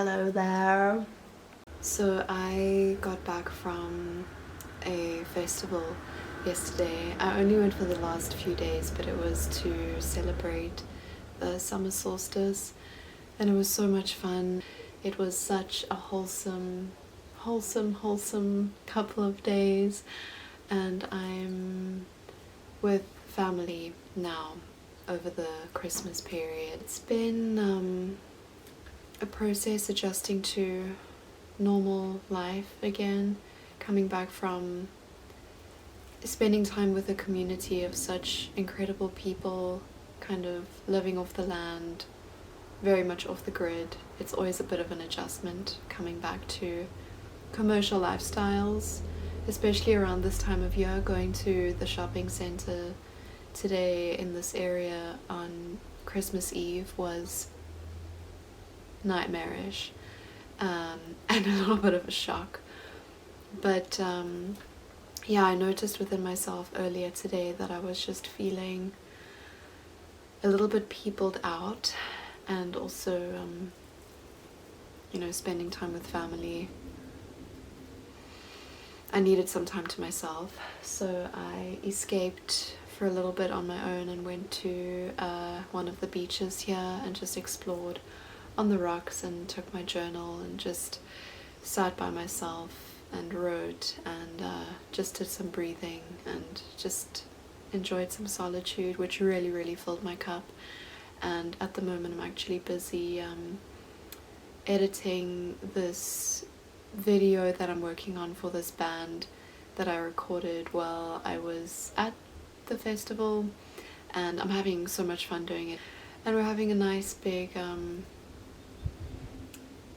Hello there. So I got back from a festival yesterday. I only went for the last few days, but it was to celebrate the summer solstice, and it was so much fun. It was such a wholesome couple of days, and I'm with family now over the Christmas period. It's been a process adjusting to normal life again, coming back from spending time with a community of such incredible people, kind of living off the land, very much off the grid. It's always a bit of an adjustment coming back to commercial lifestyles, especially around this time of year. Going to the shopping center today in this area on Christmas Eve was nightmarish, and a little bit of a shock. But yeah, I noticed within myself earlier today that I was just feeling a little bit peopled out, and also spending time with family. I needed some time to myself, so I escaped for a little bit on my own and went to one of the beaches here and just explored on the rocks and took my journal and just sat by myself and wrote and just did some breathing and just enjoyed some solitude, which really filled my cup. And at the moment I'm actually busy editing this video that I'm working on for this band that I recorded while I was at the festival, and I'm having so much fun doing it. And we're having a nice big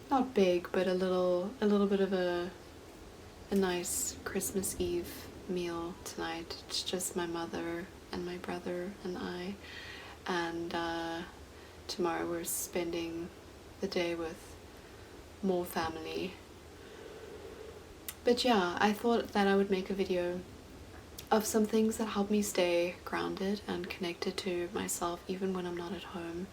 not big, but a little bit of a nice Christmas Eve meal tonight. It's just my mother and my brother and I, and tomorrow we're spending the day with more family. But yeah, I thought that I would make a video of some things that help me stay grounded and connected to myself even when I'm not at home,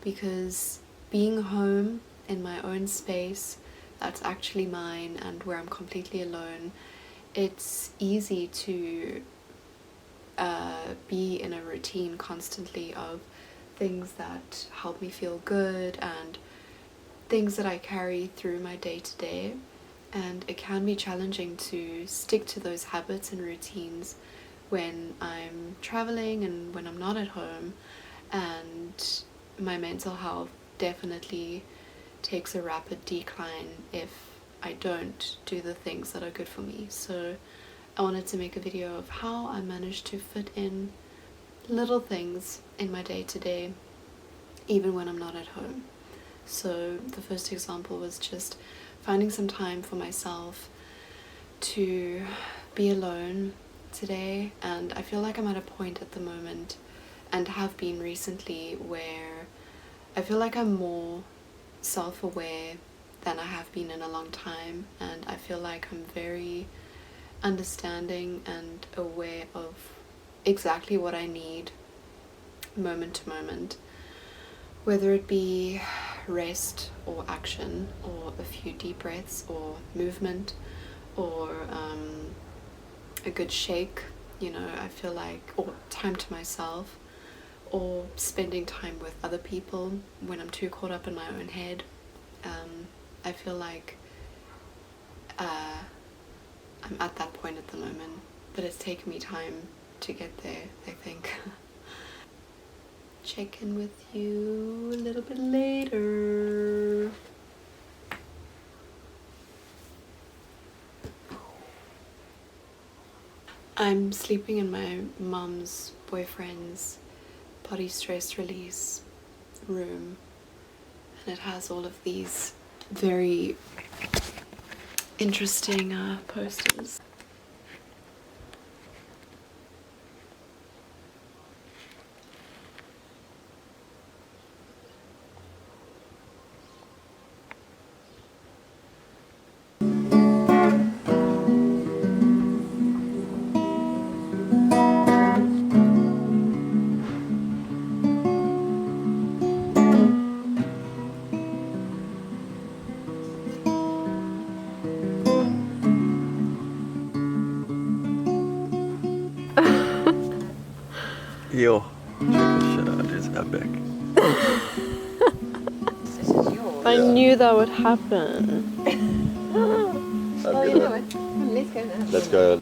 because being home in my own space that's actually mine and where I'm completely alone, it's easy to be in a routine constantly of things that help me feel good and things that I carry through my day-to-day, and it can be challenging to stick to those habits and routines when I'm traveling and when I'm not at home, and my mental health definitely takes a rapid decline if I don't do the things that are good for me. So I wanted to make a video of how I managed to fit in little things in my day-to-day even when I'm not at home. So the first example was just finding some time for myself to be alone today, and I feel like I'm at a point at the moment, and have been recently, where I feel like I'm more self-aware than I have been in a long time, and I feel like I'm very understanding and aware of exactly what I need moment to moment, whether it be rest or action or a few deep breaths or movement or a good shake, I feel like, or time to myself, or spending time with other people when I'm too caught up in my own head. I feel like I'm at that point at the moment, but it's taken me time to get there, I think. Check in with you a little bit later. I'm sleeping in my mum's boyfriend's body stress release room, and it has all of these very interesting posters. Yo, that is epic. This is yours. I knew that would happen. Well, you know it. Let's go now. Let's go.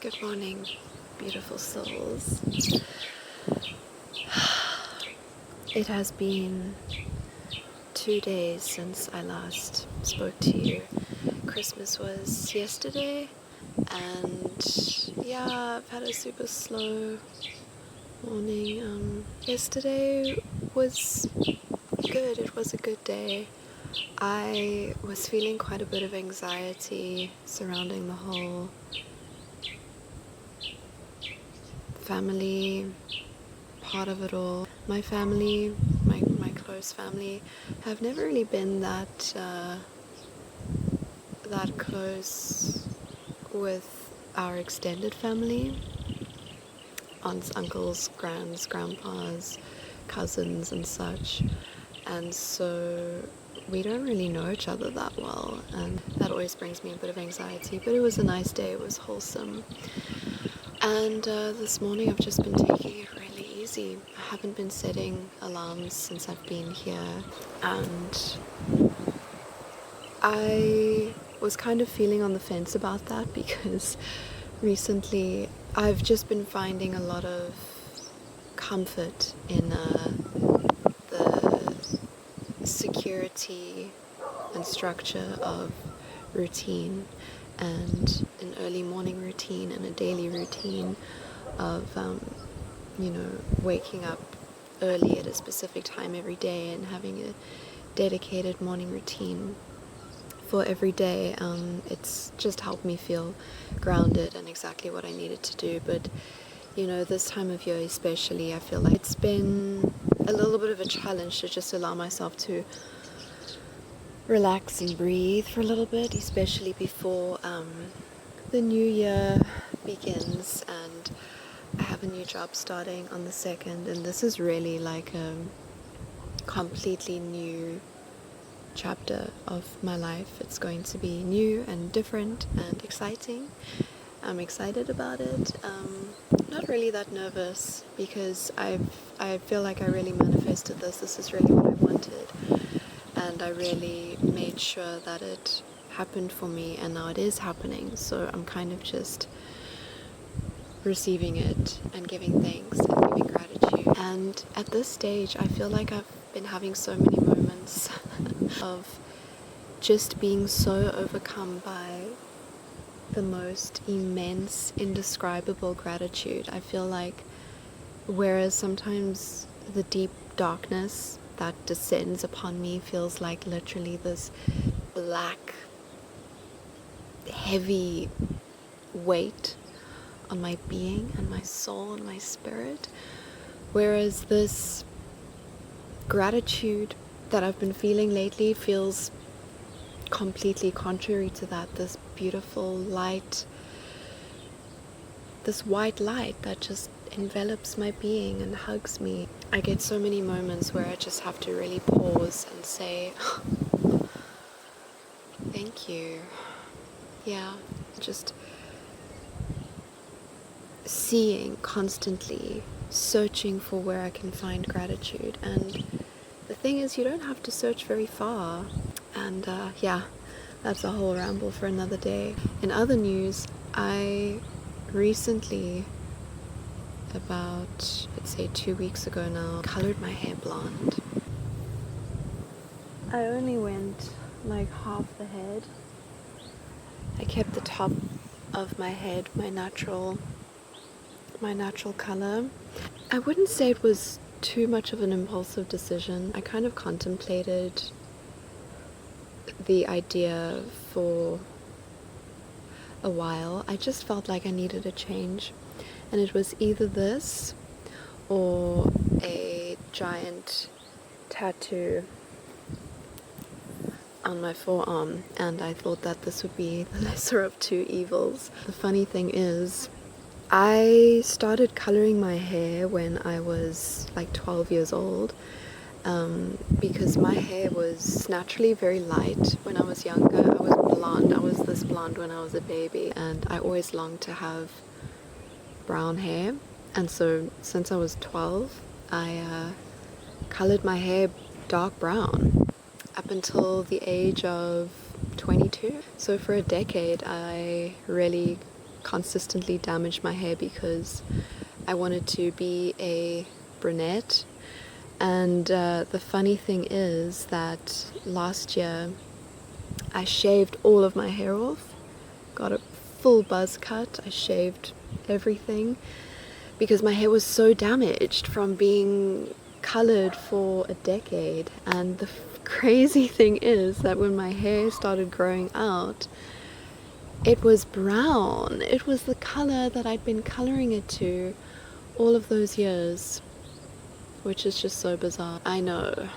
Good morning, beautiful souls. It has been 2 days since I last spoke to you. Christmas was yesterday, and yeah, I've had a super slow morning. Yesterday was good. It was a good day. I was feeling quite a bit of anxiety surrounding the whole family part of it all. My family, my close family, have never really been that close with our extended family. Aunts, uncles, grands, grandpas, cousins and such. And so we don't really know each other that well, and that always brings me a bit of anxiety. But it was a nice day, it was wholesome. And this morning I've just been taking it really easy. I haven't been setting alarms since I've been here, and I was kind of feeling on the fence about that because recently I've just been finding a lot of comfort in the security and structure of routine, and an early morning routine and a daily routine of waking up early at a specific time every day and having a dedicated morning routine for every day. It's just helped me feel grounded and exactly what I needed to do. But this time of year especially, I feel like it's been a little bit of a challenge to just allow myself to relax and breathe for a little bit, especially before the new year begins. And I have a new job starting on the 2nd, and this is really like a completely new chapter of my life. It's going to be new and different and exciting. I'm excited about it. Not really that nervous because I feel like I really manifested this. This is really what I wanted, and I really made sure that it happened for me, and now it is happening. So I'm kind of just receiving it and giving thanks and giving gratitude. And at this stage, I feel like I've been having so many moments of just being so overcome by the most immense, indescribable gratitude. I feel like whereas sometimes the deep darkness that descends upon me feels like literally this black, heavy weight on my being and my soul and my spirit, whereas this gratitude that I've been feeling lately feels completely contrary to that. This beautiful light, this white light that just envelops my being and hugs me. I get so many moments where I just have to really pause and say thank you. Yeah, just seeing constantly, searching for where I can find gratitude. And the thing is, you don't have to search very far. And yeah, that's a whole ramble for another day. In other news, I recently, about, let's say 2 weeks ago now, colored my hair blonde. I only went like half the head. I kept the top of my head my natural color. I wouldn't say it was too much of an impulsive decision. I kind of contemplated the idea for a while. I just felt like I needed a change, and it was either this or a giant tattoo on my forearm, and I thought that this would be the lesser of two evils. The funny thing is, I started coloring my hair when I was like 12 years old, because my hair was naturally very light when I was younger. I was blonde. I was this blonde when I was a baby, and I always longed to have brown hair. And so since I was 12, I colored my hair dark brown up until the age of 22. So for a decade, I really consistently damaged my hair because I wanted to be a brunette. And the funny thing is that last year I shaved all of my hair off, got a full buzz cut. I shaved everything because my hair was so damaged from being colored for a decade. And the crazy thing is that when my hair started growing out, it was brown. It was the color that I'd been coloring it to all of those years, which is just so bizarre. I know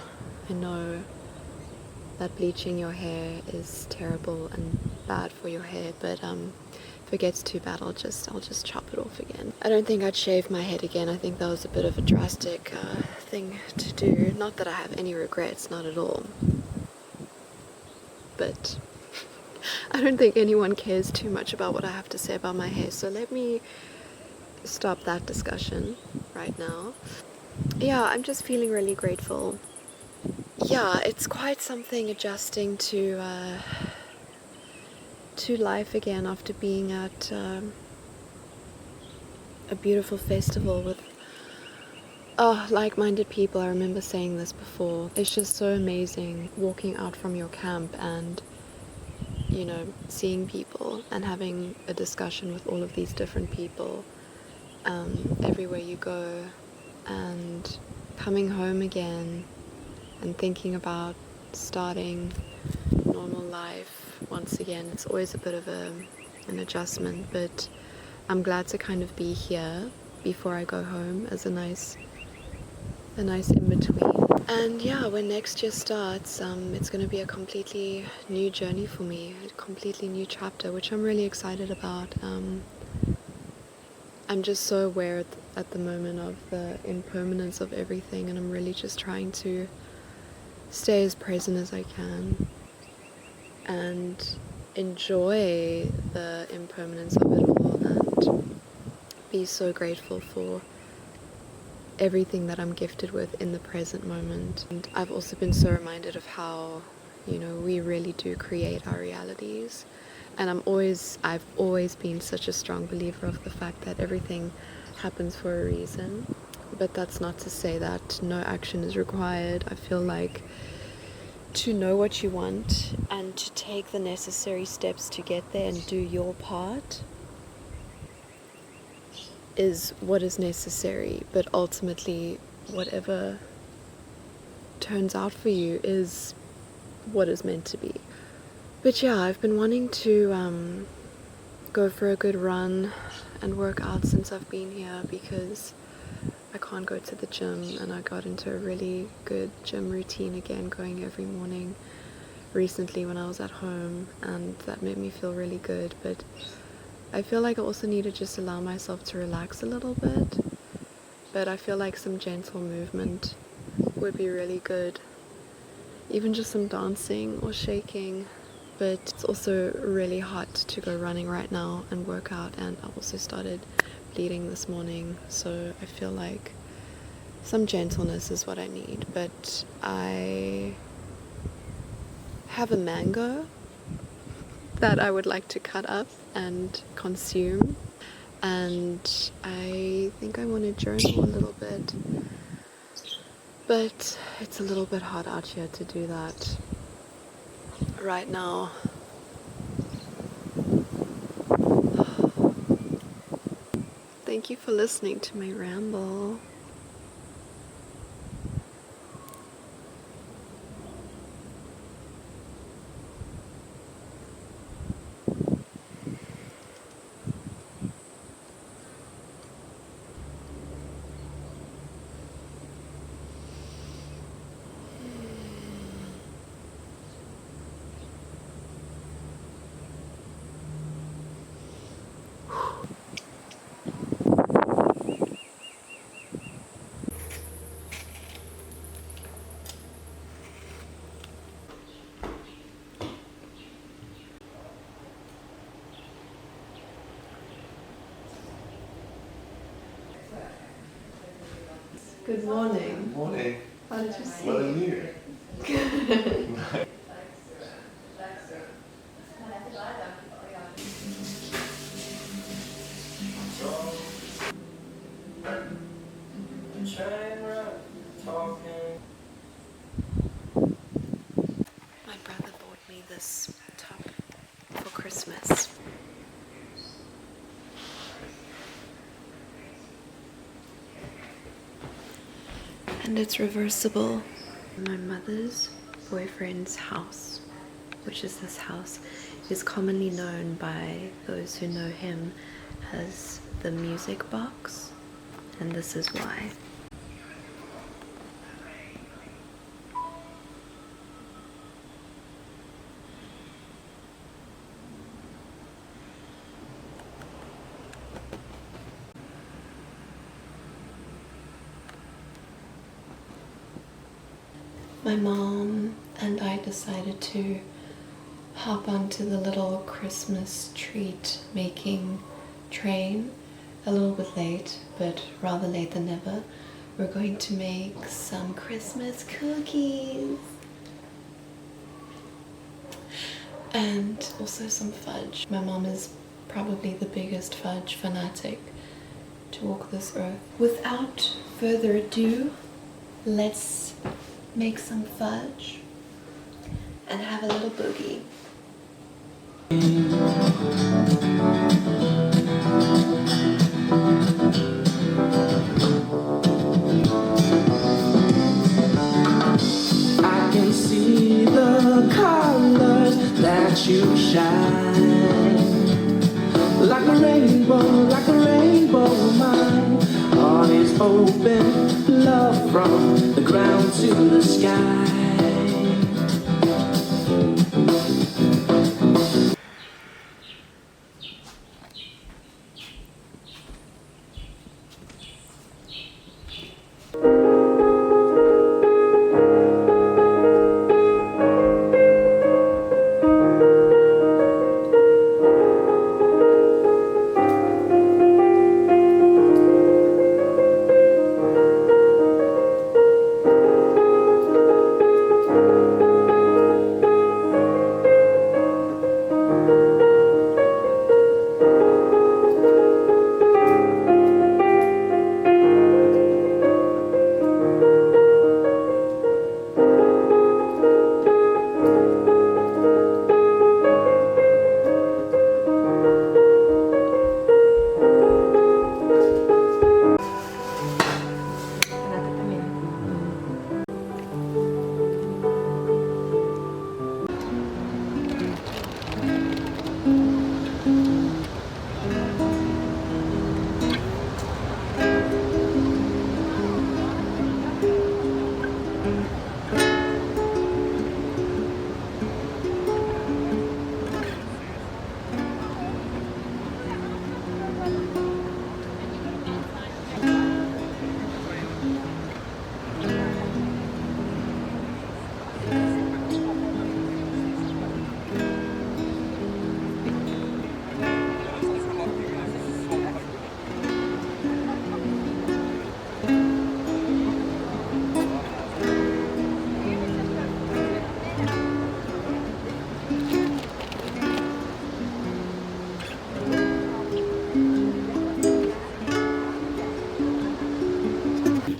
that bleaching your hair is terrible and bad for your hair, but if it gets too bad, I'll just chop it off again. I don't think I'd shave my head again. I think that was a bit of a drastic thing to do. Not that I have any regrets, not at all. But I don't think anyone cares too much about what I have to say about my hair, so let me stop that discussion right now. Yeah, I'm just feeling really grateful. Yeah, it's quite something adjusting to life again after being at a beautiful festival with like-minded people. I remember saying this before. It's just so amazing walking out from your camp and, you know, seeing people and having a discussion with all of these different people everywhere you go, and coming home again and thinking about starting normal life once again. It's always a bit of an adjustment, but I'm glad to kind of be here before I go home as a nice in-between. And yeah, when next year starts, it's going to be a completely new journey for me, a completely new chapter, which I'm really excited about. I'm just so aware at the moment of the impermanence of everything, and I'm really just trying to stay as present as I can and enjoy the impermanence of it all and be so grateful for everything that I'm gifted with in the present moment. And I've also been so reminded of how, you know, we really do create our realities. And I've always been such a strong believer of the fact that everything happens for a reason. But that's not to say that no action is required. I feel like to know what you want and to take the necessary steps to get there and do your part is what is necessary. But ultimately, whatever turns out for you is what is meant to be. But yeah, I've been wanting to go for a good run and work out since I've been here because I can't go to the gym, and I got into a really good gym routine again, going every morning recently when I was at home, and that made me feel really good. But I feel like I also need to just allow myself to relax a little bit, but I feel like some gentle movement would be really good, even just some dancing or shaking. But it's also really hot to go running right now and work out, and I also started bleeding this morning, so I feel like some gentleness is what I need. But I have a mango that I would like to cut up and consume, and I think I want to journal a little bit, but it's a little bit hot out here to do that right now. Thank you for listening to my ramble. Good morning. Good morning. How did you sleep? What a new. My brother bought me this top for Christmas. And it's reversible. My mother's boyfriend's house, which is this house, is commonly known by those who know him as the music box, and this is why. My mom and I decided to hop onto the little Christmas treat making train a little bit late, but rather late than never. We're going to make some Christmas cookies and also some fudge. My mom is probably the biggest fudge fanatic to walk this earth. Without further ado, let's make some fudge and have a little boogie. I can see the colors that you shine, like a rainbow mine. Heart is open, love from the ground to the sky.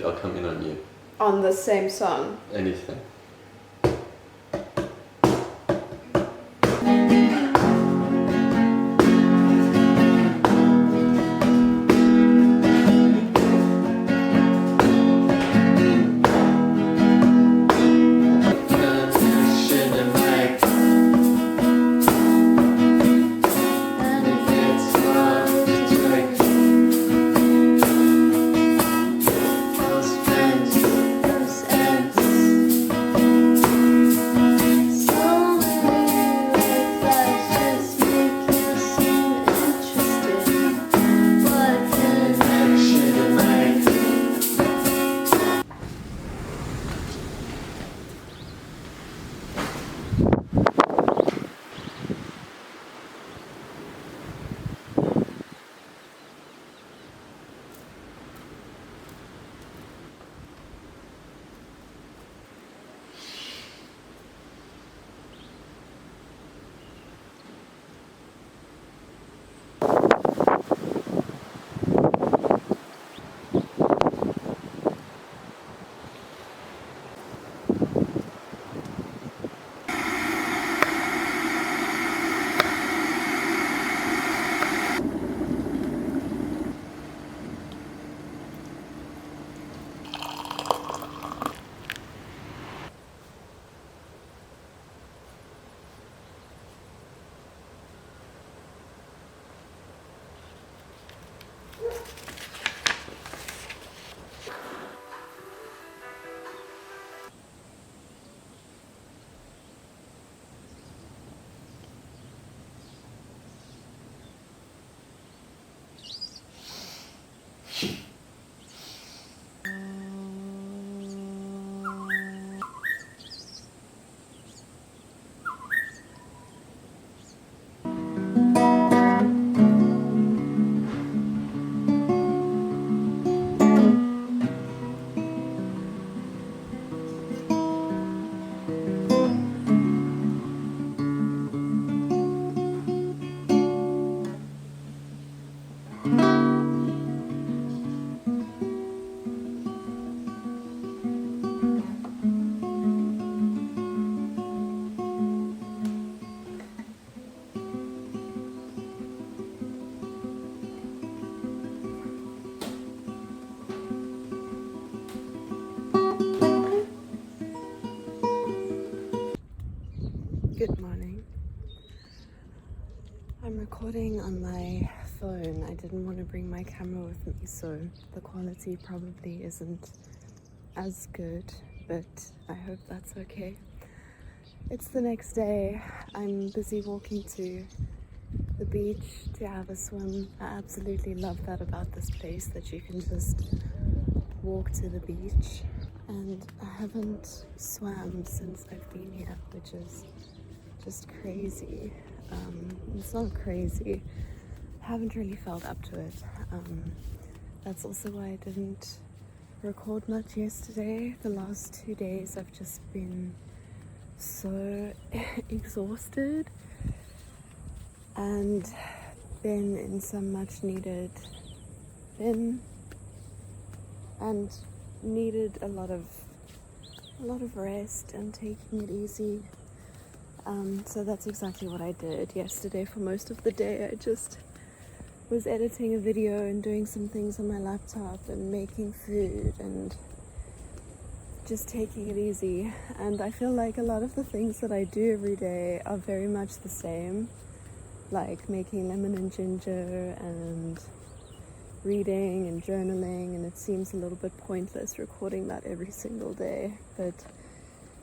I'll come in on you. On the same song. Anything. recording on my phone. I didn't want to bring my camera with me, so the quality probably isn't as good, but I hope that's okay. It's the next day. I'm busy walking to the beach to have a swim. I absolutely love that about this place, that you can just walk to the beach. And I haven't swam since I've been here, which is just crazy. It's not crazy. I haven't really felt up to it. That's also why I didn't record much yesterday. The last 2 days I've just been so exhausted and been in some much needed and needed a lot of rest and taking it easy. So that's exactly what I did yesterday. For most of the day I just was editing a video and doing some things on my laptop and making food and just taking it easy. And I feel like a lot of the things that I do every day are very much the same, like making lemon and ginger and reading and journaling, and it seems a little bit pointless recording that every single day. But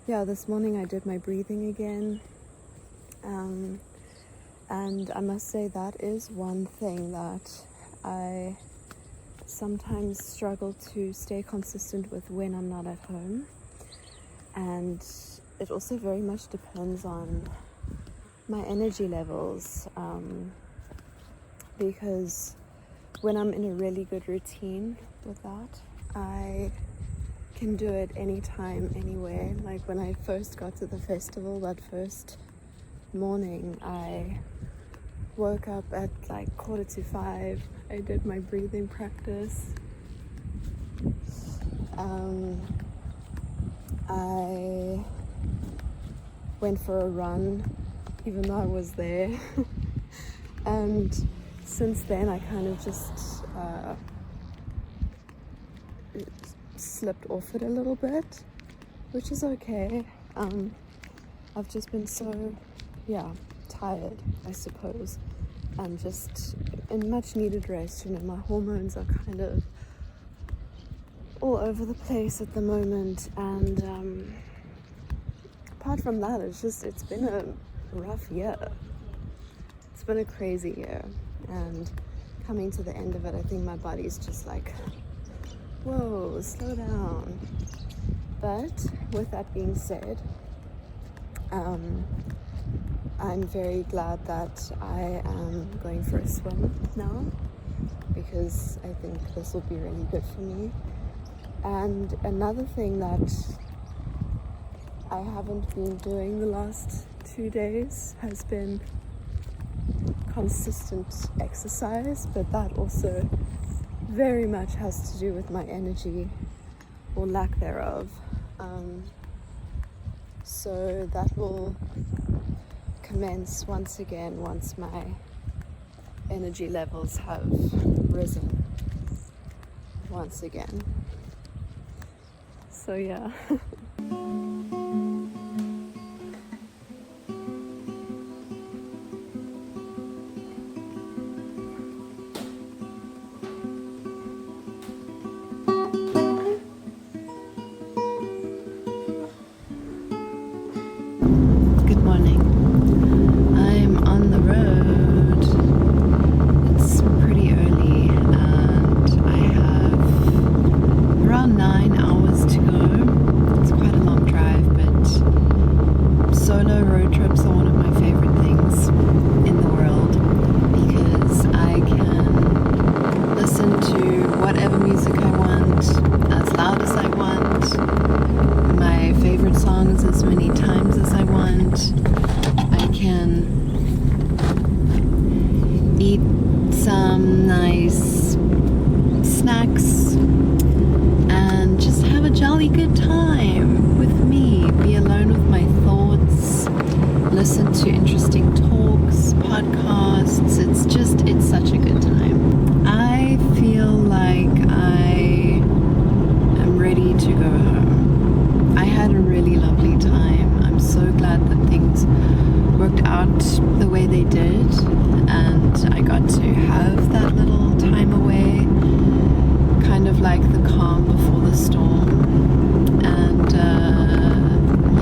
yeah, this morning I did my breathing again, and I must say that is one thing that I sometimes struggle to stay consistent with when I'm not at home. And it also very much depends on my energy levels, because when I'm in a really good routine with that, I can do it anytime, anywhere. Like when I first got to the festival that first morning, I woke up at like 4:45. I did my breathing practice. I went for a run even though I was there. And since then I kind of just slipped off it a little bit, which is okay. I've just been so tired, I suppose, and just in much needed rest. You know, my hormones are kind of all over the place at the moment, and apart from that, it's been a rough year. It's been a crazy year, and coming to the end of it, I think my body's just like, whoa, slow down. But with that being said, I'm very glad that I am going for a swim now, because I think this will be really good for me. And another thing that I haven't been doing the last 2 days has been consistent exercise, but that also very much has to do with my energy or lack thereof. So that will commence once again once my energy levels have risen once again. So yeah. Good morning. I'm on the road. It's pretty early and I have around 9 hours to go. It's quite a long drive, but solo road trips are one of my favorite things in the world, because I can listen to whatever music I want, as loud as I want, my favorite songs as many times as I want. I can eat some nice snacks and just have a jolly good time with me, be alone with my thoughts, listen to interesting talks, podcasts. It's such a good time. I feel like I am ready to go home. I had a really lovely time. I'm so glad that things worked out the way they did, and like the calm before the storm, and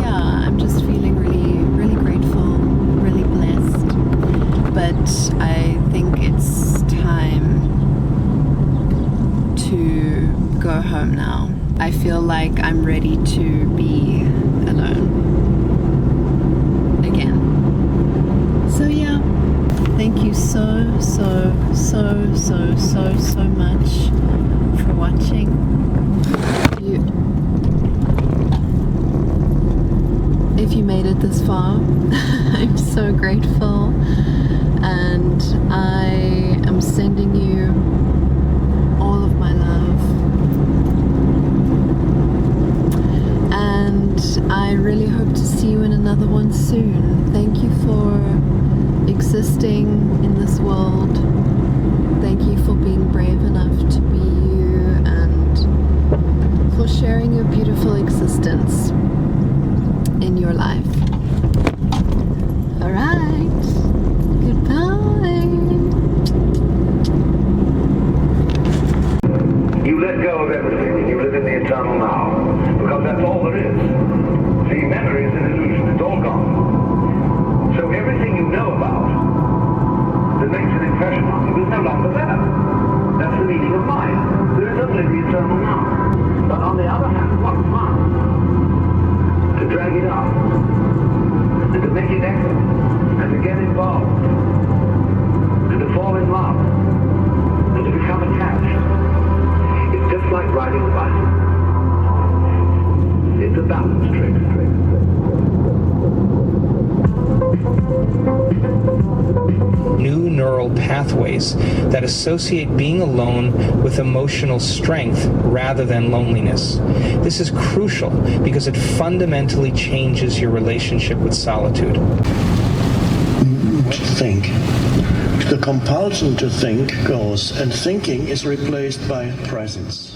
yeah, I'm just feeling really, really grateful, really blessed. But I think it's time to go home now. I feel like I'm ready to be alone again. So yeah, thank you so much for watching. If you made it this far, I'm so grateful, and I am sending you all of my love, and I really hope to see you in another one soon. Thank you for existing in this world. Thank you for being brave enough to be you, and for sharing your beautiful existence in your life. All right, goodbye. You let go of everything and you live in the eternal now, because that's all there is. See, memory is an illusion, it's all gone. So everything you know about that makes an impression on you is no longer there. That's the meaning of mind. There is only the eternal now. But on the other hand, what fun to drag it up, and to make it echo, and to get involved, and to fall in love, and to become attached. It's just like riding a bicycle. It's a balance trick. New neural pathways that associate being alone with emotional strength rather than loneliness. This is crucial because it fundamentally changes your relationship with solitude. To think. The compulsion to think goes, and thinking is replaced by presence.